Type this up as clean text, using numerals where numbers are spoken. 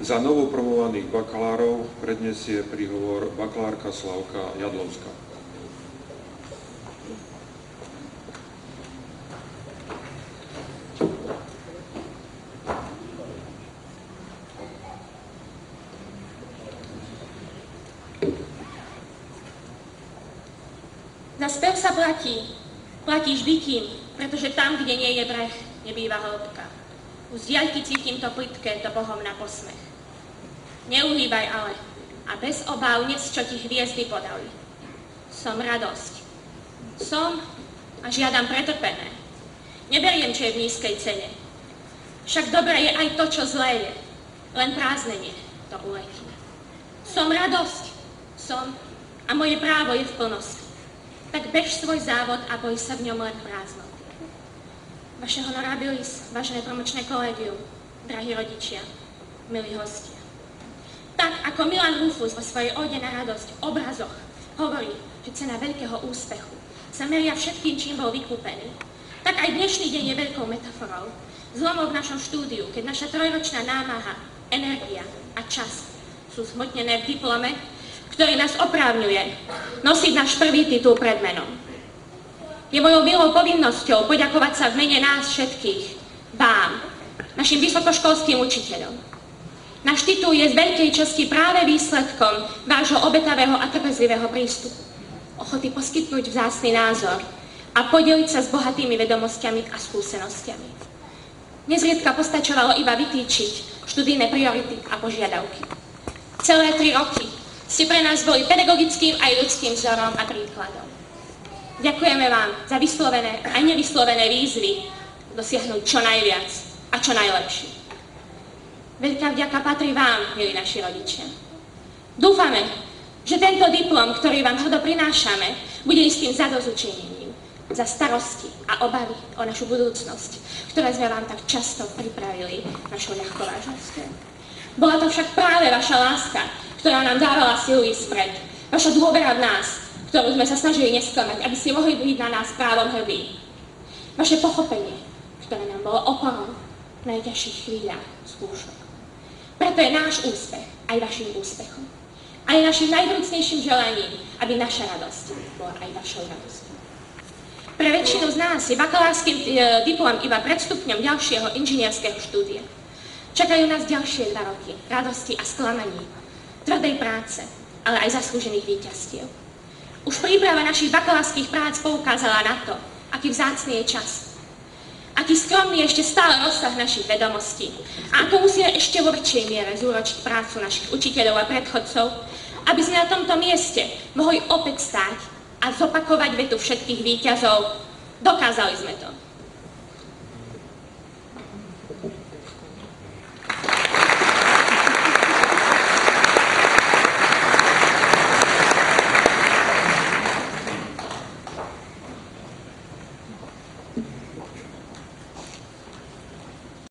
Za novopromovaných bakalárov predniesie príhovor bakalárka Slavka Jadlovská. Za spev sa platíš bytím, pretože tam, kde nie je breh, nebýva hĺbka. Z diaľky cítim to plitké, to Bohom na posmech. Neuhýbaj ale a bez obáv nes, čo ti hviezdy podali. Som radosť. Som a žiadam pretrpené. Neberiem, čo je v nízkej cene. Však dobre je aj to, čo zlé je. Len prázdnenie to uletí. Som radosť. Som a moje právo je v plnosti. Tak bež svoj závod a boj sa v ňom len prázdnoty. Vaše honorabilis, vážené promočné kolégium, drahí rodičia, milí hostia. Tak ako Milan Rufus vo svojej óde na radosť v obrazoch hovorí, že cena veľkého úspechu sa meria všetkým, čím bol vykúpený, tak aj dnešný deň je veľkou metaforou. Zlomov v našom štúdiu, keď naša trojročná námaha, energia a čas sú zhmotnené v diplome, ktorý nás oprávňuje nosiť náš prvý titul pred menom. Je mojou milou povinnosťou poďakovať sa v mene nás všetkých, vám, našim vysokoškolským učiteľom. Náš titul je z veľkej časti práve výsledkom vášho obetavého a trpezlivého prístupu, ochoty poskytnúť vzácny názor a podeliť sa s bohatými vedomosťami a skúsenostiami. Nezriedka postačovalo iba vytýčiť študijné priority a požiadavky. Celé 3 roky ste pre nás boli pedagogickým aj ľudským vzorom a príkladom. Ďakujeme vám za vyslovené aj nevyslovené výzvy dosiahnuť čo najviac a čo najlepšie. Veľká vďaka patrí vám, milí naši rodičia. Dúfame, že tento diplom, ktorý vám hrdo prinášame, bude istým zadozučinením za starosti a obavy o našu budúcnosť, ktoré sme vám tak často pripravili našou ľahkovážnosťou. Bola to však práve vaša láska, ktorá nám dávala silu ísť vpred, vaša dôvera v nás, ktorú sme sa snažili nesklamať, aby ste mohli byť na nás právom hrdí. Vaše pochopenie, ktoré nám bolo oporou v najťažších chvíľach skúšok. Preto je náš úspech aj vašim úspechom. A je našim najvrúcnejším želaním, aby naša radosť bola aj vašou radosťou. Pre väčšinu z nás je bakalárskym diplom iba predstupňom ďalšieho inžinierského štúdia. Čakajú nás ďalšie 2 roky radosti a sklamaní, tvrdej práce, ale aj zaslúžených víťazstiev. Už príprava našich bakalárskych prác poukázala na to, aký vzácny je čas, aký skromný je ešte stále rozsah našich vedomostí a ako musíme ešte vo väčšej miere zúročiť prácu našich učiteľov a predchodcov, aby sme na tomto mieste mohli opäť stáť a zopakovať vetu všetkých víťazov. Dokázali sme to.